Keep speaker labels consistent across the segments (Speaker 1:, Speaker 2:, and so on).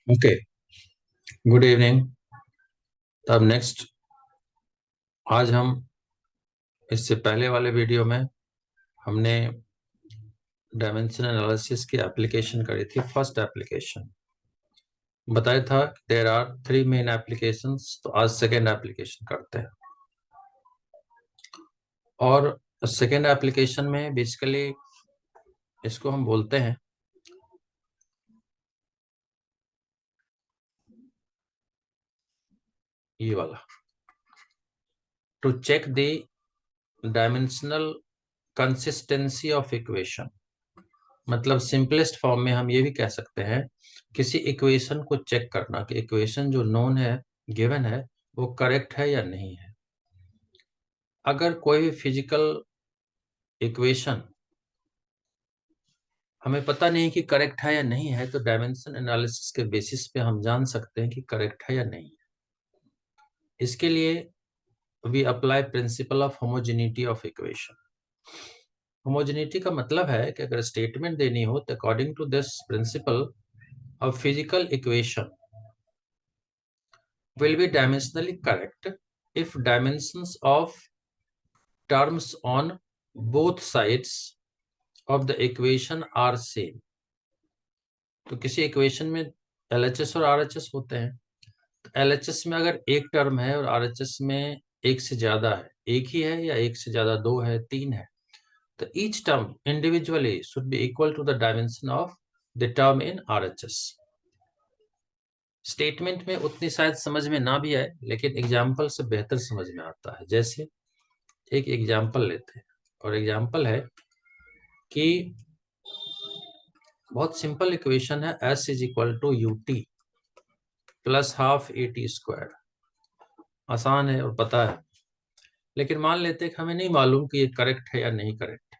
Speaker 1: Okay, good evening. तब next, आज हम इससे पहले वाले वीडियो में हमने डायमेंशन एनालिसिस की एप्लीकेशन करी थी। फर्स्ट एप्लीकेशन बताया था देयर आर 3 मेन एप्लीकेशंस, तो आज सेकेंड एप्लीकेशन करते हैं। और सेकेंड एप्लीकेशन में बेसिकली इसको हम बोलते हैं ये वाला, to check the dimensional consistency of equation. मतलब सिंपलेस्ट फॉर्म में हम ये भी कह सकते हैं किसी इक्वेशन को चेक करना कि इक्वेशन जो नोन है, गिवन है, वो करेक्ट है या नहीं है। अगर कोई भी फिजिकल इक्वेशन हमें पता नहीं कि करेक्ट है या नहीं है, तो डायमेंशन एनालिसिस के बेसिस पे हम जान सकते हैं कि करेक्ट है या नहीं है। इसके लिए we apply principle of homogeneity of equation. Homogeneity का मतलब है कि अगर स्टेटमेंट देनी हो तो according to this principle of physical equation will be dimensionally correct if dimensions of terms on both sides of the equation are same। तो किसी इक्वेशन में LHS और RHS होते हैं, तो LHS में अगर एक टर्म है और RHS में एक से ज्यादा है, एक ही है या एक से ज्यादा, दो है, तीन है, तो each term individually should be equal to the dimension of the term in RHS। Statement में उतनी शायद समझ में ना भी आए, लेकिन एग्जाम्पल से बेहतर समझ में आता है। जैसे एक एग्जाम्पल लेते हैं, और एग्जाम्पल है कि बहुत सिंपल इक्वेशन है, S is equal to UT plus half AT square. आसान है और पता है, लेकिन मान लेते हैं कि हमें नहीं मालूम कि ये करेक्ट है या नहीं करेक्ट।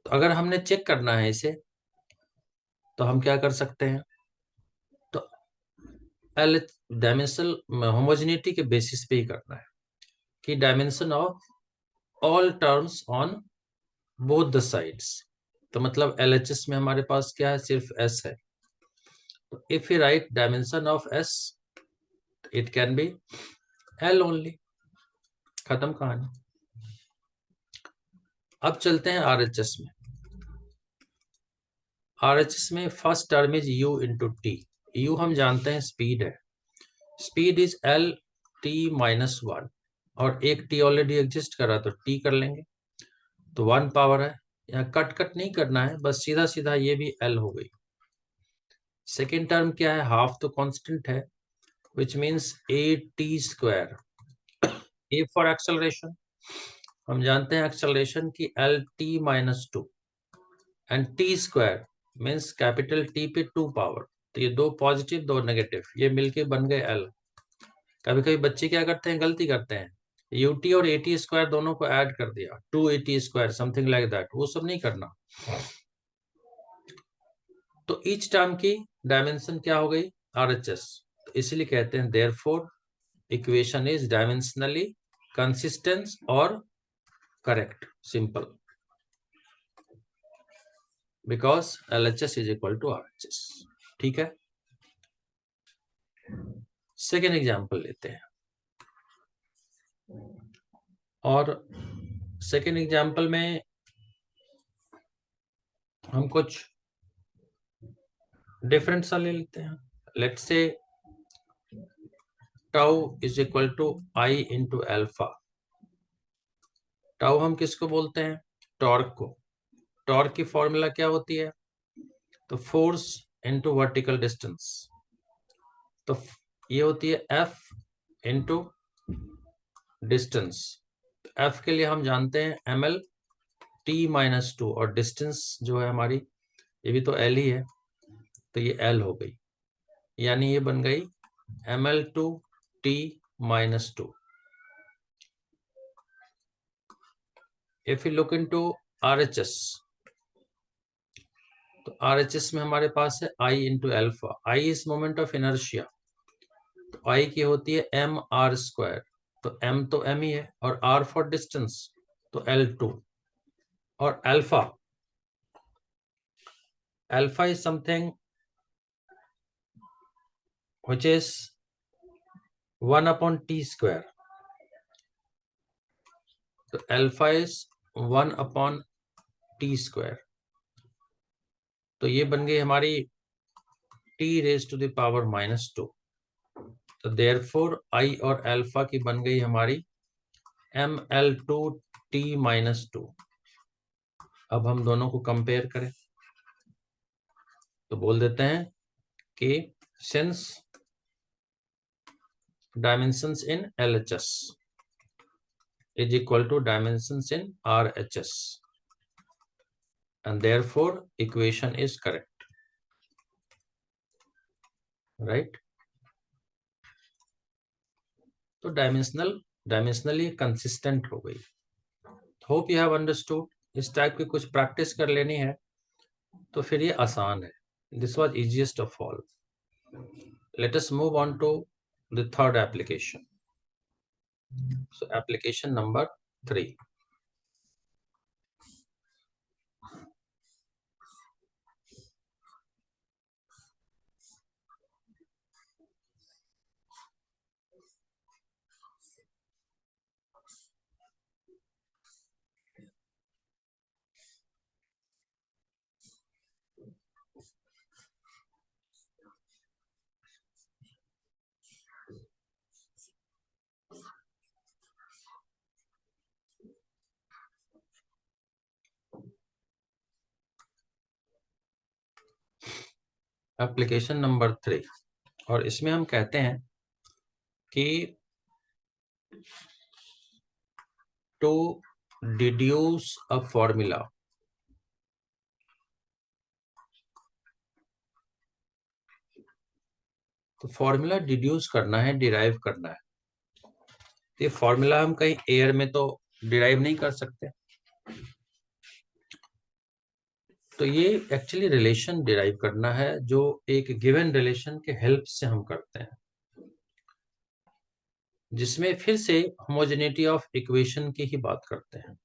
Speaker 1: तो अगर हमने चेक करना है इसे, तो हम क्या कर सकते हैं, तो एल डायमेंशनल होमोजेनिटी के बेसिस पे ही करना है कि dimension of all terms on both the sides. तो मतलब LHS में हमारे पास क्या है, सिर्फ S है। तो if you right dimension of S, it can be L only. खत्म कहानी। अब चलते हैं RHS में। RHS में first term is U into T. U हम जानते हैं स्पीड है, स्पीड इज LT-1, और एक T ऑलरेडी एग्जिस्ट कर रहा तो T कर लेंगे, तो 1 पावर है। यहाँ कट कट नहीं करना है, बस सीधा सीधा ये भी L हो गई। सेकेंड टर्म क्या है, हाफ तो कांस्टेंट है, which means AT square. A for acceleration, हम जानते हैं एक्सेलरेशन की LT-2, and T square means capital T पे 2 पावर। तो ये दो पॉजिटिव दो नेगेटिव, ये मिलके बन गए L। कभी कभी बच्चे क्या करते हैं, गलती करते हैं, UT और AT स्क्वायर दोनों को ऐड कर दिया, 2AT square something like that. वो सब नहीं करना। तो ईच टर्म की डायमेंशन क्या हो गई, RHS। तो इसलिए कहते हैं therefore equation is dimensionally consistent और correct, simple, because LHS is equal to RHS। ठीक है, सेकेंड एग्जाम्पल लेते हैं। और सेकेंड एग्जाम्पल में हम कुछ डिफरेंट सा ले लेते हैं। Let's say tau is equal to I into alpha. Tau हम किसको बोलते हैं, टॉर्क को। टॉर्क की फॉर्मूला क्या होती है, तो फोर्स इंटू वर्टिकल डिस्टेंस। तो ये होती है F इंटू डिस्टेंस। F के लिए हम जानते हैं ML-T-2, और डिस्टेंस जो है हमारी, ये भी तो L ही है, तो ये L हो गई, यानी ये बन गई ML/T-2। If you look into RHS, तो RHS में हमारे पास है I into alpha. I is moment of inertia, तो I की होती है mr²। तो m तो m ही है, और r फॉर डिस्टेंस, तो L2। और alpha, alpha is something which is 1/t². तो अल्फा इज 1/t²। तो ये बन गई हमारी t⁻⁻²। तो देयरफॉर आई और अल्फा की बन गई हमारी ml2t-2। अब हम दोनों को कंपेयर करें तो बोल देते हैं कि since dimensions in LHS is equal to dimensions in RHS and therefore equation is correct, right? तो डायमेंशनली कंसिस्टेंट हो गई। Hope you have understood. इस टाइप की कुछ प्रैक्टिस कर लेनी है तो फिर ये आसान है। This was easiest of all. Let us move on to the third application. So application number 3। Application number 3 और इसमें हम कहते हैं कि टू डिड्यूस अ फॉर्मूला, तो फॉर्मूला डिड्यूस करना है, डिराइव करना है। ये फॉर्मूला हम कहीं एयर में तो डिराइव नहीं कर सकते, तो ये एक्चुअली रिलेशन डिराइव करना है जो एक गिवन रिलेशन के हेल्प से हम करते हैं, जिसमें फिर से होमोजेनिटी ऑफ इक्वेशन की ही बात करते हैं।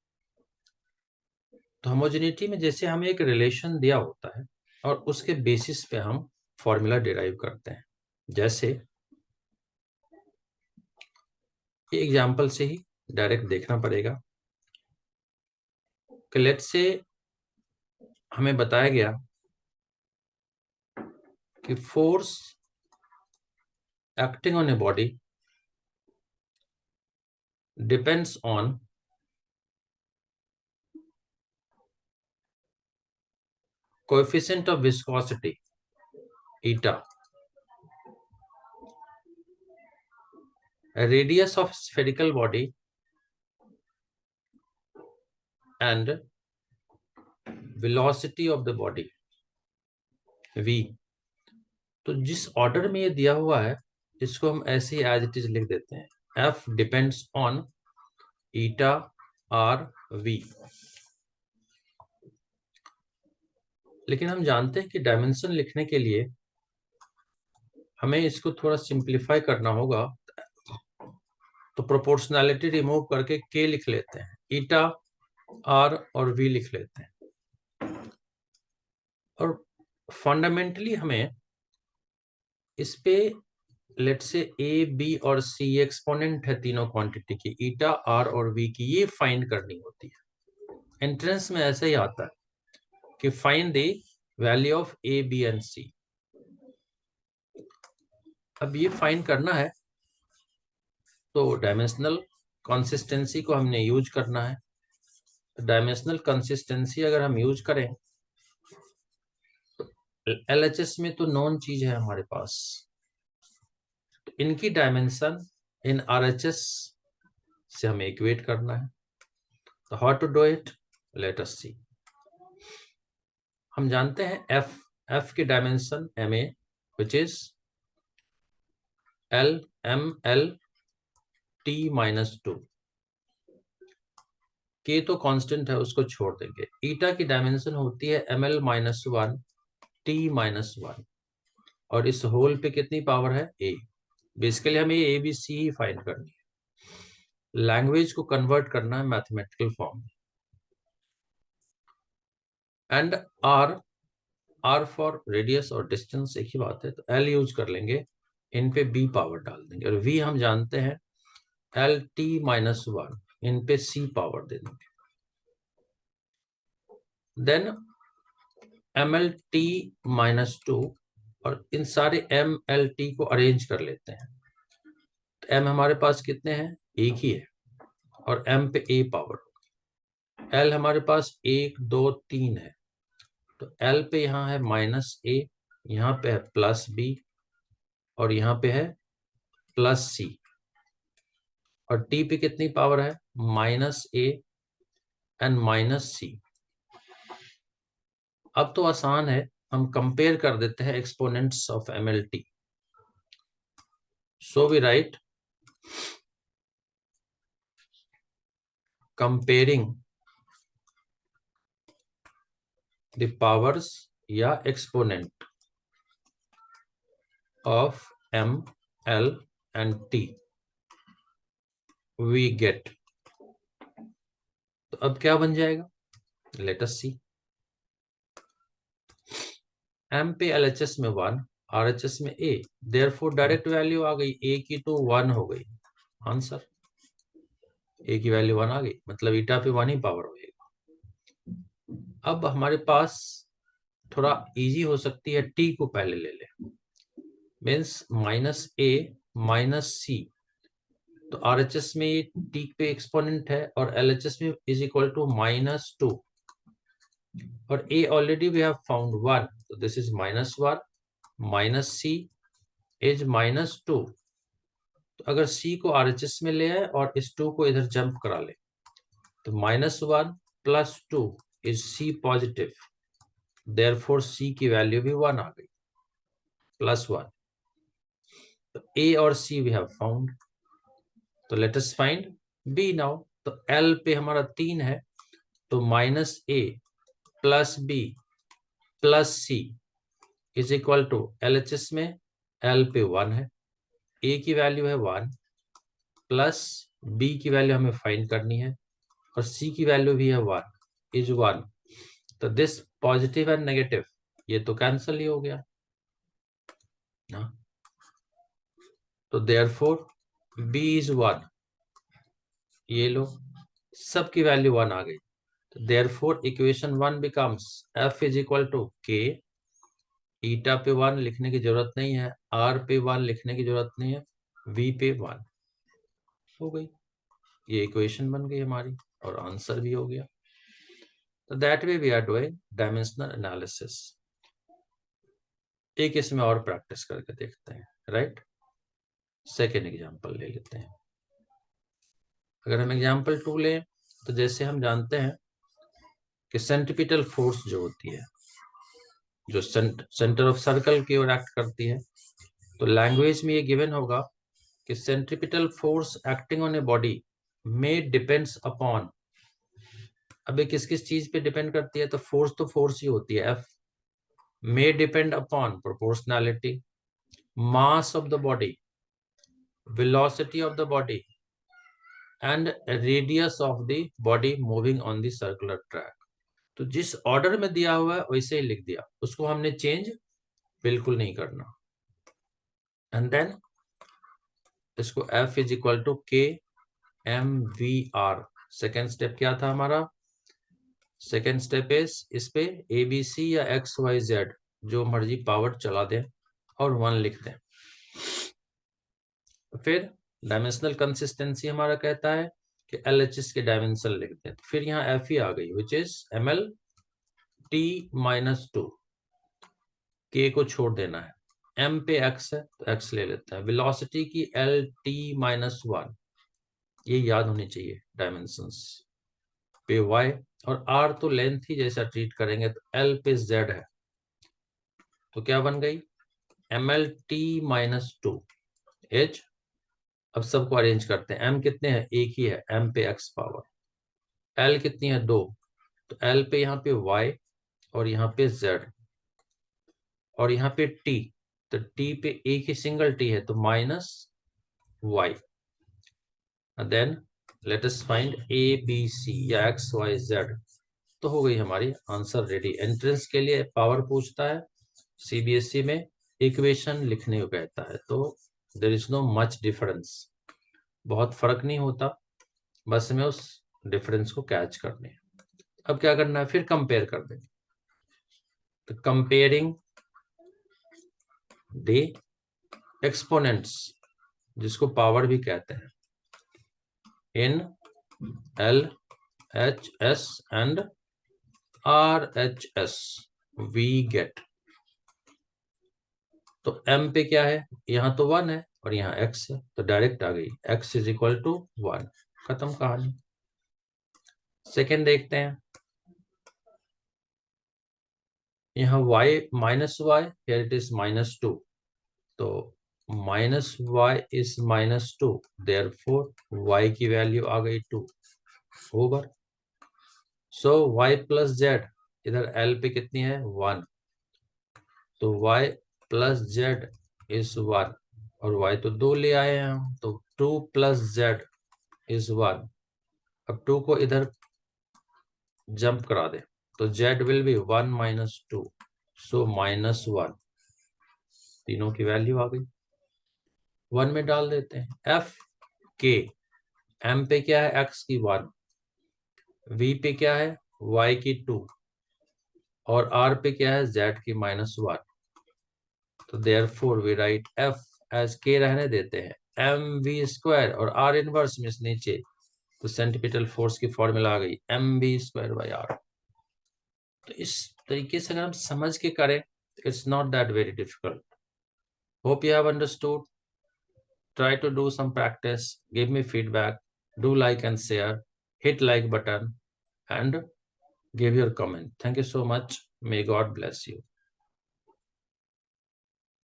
Speaker 1: तो होमोजेनिटी में जैसे हमें एक रिलेशन दिया होता है और उसके बेसिस पे हम फॉर्मूला डिराइव करते हैं। जैसे एग्जाम्पल से ही डायरेक्ट देखना पड़ेगा कि लेट्स से हमें बताया गया कि force acting on a body depends on coefficient of viscosity eta, radius of spherical body and velocity of the body v। तो जिस ऑर्डर में ये दिया हुआ है इसको हम ऐसे ही एज इट इज लिख देते हैं। f depends on eta R V. लेकिन हम जानते हैं कि डायमेंशन लिखने के लिए हमें इसको थोड़ा सिंप्लीफाई करना होगा, तो प्रोपोर्शनैलिटी रिमूव करके k लिख लेते हैं, ईटा आर और v लिख लेते हैं। और फंडामेंटली हमें इस पे लेट से ए बी और सी एक्सपोनेंट है तीनों क्वांटिटी की, ईटा आर और वी की, ये फाइंड करनी होती है। एंट्रेंस में ऐसे ही आता है कि find the value of A B and C. अब ये फाइंड करना है तो डायमेंशनल कंसिस्टेंसी को हमने यूज करना है। डायमेंशनल कंसिस्टेंसी अगर हम यूज करें तो एलएचएस में तो नॉन चीज है हमारे पास, तो इनकी डायमेंशन इन आरएचएस से हमें इक्वेट करना है। तो how to do it, let us see. हम जानते हैं f की dimension ma which is l ml t-2। k तो कांस्टेंट है, उसको छोड़ देंगे। ईटा की डायमेंशन होती है ml-1 t-1 और इस होल पे कितनी पावर है a। बेसिकली हमें ये abc ही फाइंड करनी है, लैंग्वेज को कन्वर्ट करना है मैथमेटिकल फॉर्म में। एंड आर फॉर रेडियस और डिस्टेंस एक ही बात है, तो एल यूज कर लेंगे, इन पे बी पावर डाल देंगे, और वी हम जानते हैं एल टी माइनस वन, इन पे सी पावर दे देंगे। Then M L T minus two, और इन सारे एम एल टी को अरेंज कर लेते हैं। तो एम हमारे पास कितने हैं, एक ही है, और एम पे ए पावर, एल हमारे पास एक दो तीन है, तो एल पे यहाँ है माइनस ए, यहाँ पे है प्लस बी, और यहाँ पे है प्लस सी, और टी पे कितनी पावर है, minus A and minus C. अब तो आसान है, हम कंपेयर कर देते हैं exponents of M L T. So we write comparing the powers या exponent of M L and T, we get. तो अब क्या बन जाएगा, लेट अस सी। एम पे एलएचएस में 1, आरएचएस में ए, देयरफॉर डायरेक्ट वैल्यू आ गई, ए की तो 1 हो गई आंसर, ए की वैल्यू 1 आ गई, मतलब ईटा पे 1 ही पावर होएगा। अब हमारे पास थोड़ा इजी हो सकती है, टी को पहले ले ले, मीन्स माइनस ए माइनस सी, तो आरएचएस में टी पे एक्सपोनेंट है, और एलएचएस में is equal to minus two, और a already we have found 1, so this is minus 1, minus c is minus 2। तो अगर c को RHS में ले आए और इस 2 को इधर जंप करा ले, तो -1 plus 2 is c positive, therefore c की वैल्यू भी 1 आ गई, +1। तो a और c we have found, तो let us find b now। तो l पे हमारा 3 है, तो -a plus b plus c is equal to, LHS में L पे 1 है, A की वैल्यू है 1, प्लस B की वैल्यू हमें फाइंड करनी है, और C की वैल्यू भी है 1, इज 1। तो दिस पॉजिटिव एंड नेगेटिव ये तो कैंसल ही हो गया ना, तो देयरफॉर B इज 1, ये लो सबकी वैल्यू 1 आ गई, तो therefore equation 1 becomes F is equal to K, eta पे 1 लिखने की जरूरत नहीं है, R पे 1 लिखने की जरूरत नहीं है, V पे 1 हो गई, ये इक्वेशन बन गई हमारी, और आंसर भी हो गया। तो that way we are doing dimensional analysis. एक इसमें और प्रैक्टिस करके देखते हैं, राइट। सेकेंड एग्जांपल ले लेते हैं। अगर हम एग्जांपल 2 लें, तो जैसे हम जानते हैं कि सेंट्रीपिटल फोर्स जो होती है, जो सेंटर ऑफ सर्कल की ओर एक्ट करती है, तो लैंग्वेज में ये गिवन होगा कि centripetal force acting on a body में डिपेंड्स अपॉन, अब ये किस किस चीज पे डिपेंड करती है, तो फोर्स ही होती है, F, may depend upon proportionality, mass of the body, velocity of the body, and radius of the body moving on the circular track। तो जिस ऑर्डर में दिया हुआ है वैसे ही लिख दिया, उसको हमने चेंज बिल्कुल नहीं करना। एंड देन इसको F is equal to K M V R. Second step क्या था हमारा, सेकेंड स्टेप इज इस पे ABC या XYZ जो मर्जी पावर चला दें और 1 लिख दें। फिर डायमेंशनल कंसिस्टेंसी हमारा कहता है कि LHS के डायमेंशन लिख दें, तो फिर यहाँ F ही आ गई, which is ML T minus 2, K को छोड़ देना है, M पे X है तो X ले लेते हैं, वेलोसिटी की LT माइनस 1, ये याद होनी चाहिए डायमेंशंस पे Y, और R तो लेंथ ही जैसा ट्रीट करेंगे, तो L पे Z है, तो क्या बन गई ML T माइनस 2 H। अब सबको अरेंज करते हैं, M कितने हैं, एक ही है, M पे X पावर, L कितनी है 2, तो L पे यहाँ पे Y और यहाँ पे Z, और यहाँ पे T, तो T पे एक ही सिंगल T है तो minus Y। Then let us find ABC या XYZ, तो हो गई हमारी आंसर रेडी। एंट्रेंस के लिए पावर पूछता है, सीबीएसई में इक्वेशन लिखने को कहता है, तो there is no much difference, बहुत फर्क नहीं होता, बस हमें उस डिफरेंस को कैच करने हैं। अब क्या करना है, फिर कंपेयर कर देंगे। तो कंपेयरिंग द एक्सपोनेंट्स, जिसको पावर भी कहते हैं, in L H S and R H S we get. तो m पे क्या है, यहां तो 1 है और यहाँ x है, तो डायरेक्ट आ गई x इज इक्वल टू 1, खत्म कहानी। सेकेंड देखते हैं, यहाँ y minus Y, here it is -2, तो -y इज -2, देयरफॉर y की वैल्यू आ गई 2 over. So y plus Z, इधर l पे कितनी है 1, तो y प्लस जेड इज 1, और y तो 2 ले आए हैं हम, तो 2 प्लस जेड इज 1। अब 2 को इधर जंप करा दे, तो z विल बी 1 माइनस 2, सो -1, तीनों की वैल्यू आ गई। 1 में डाल देते हैं। f के m पे क्या है x की 1, v पे क्या है y की 2, और r पे क्या है z की -1, तो therefore we write f as k रहने देते हैं, mv² और r इनवर्स में नीचे, तो सेंटीपिटल फोर्स की फॉर्मूला आ गई mv²/r। तो इस तरीके से अगर हम समझ के करें, it's not that very difficult. Hope you have understood. Try to do some practice, give me feedback, do like and share, hit like button and give your comment. Thank you so much. May God bless you.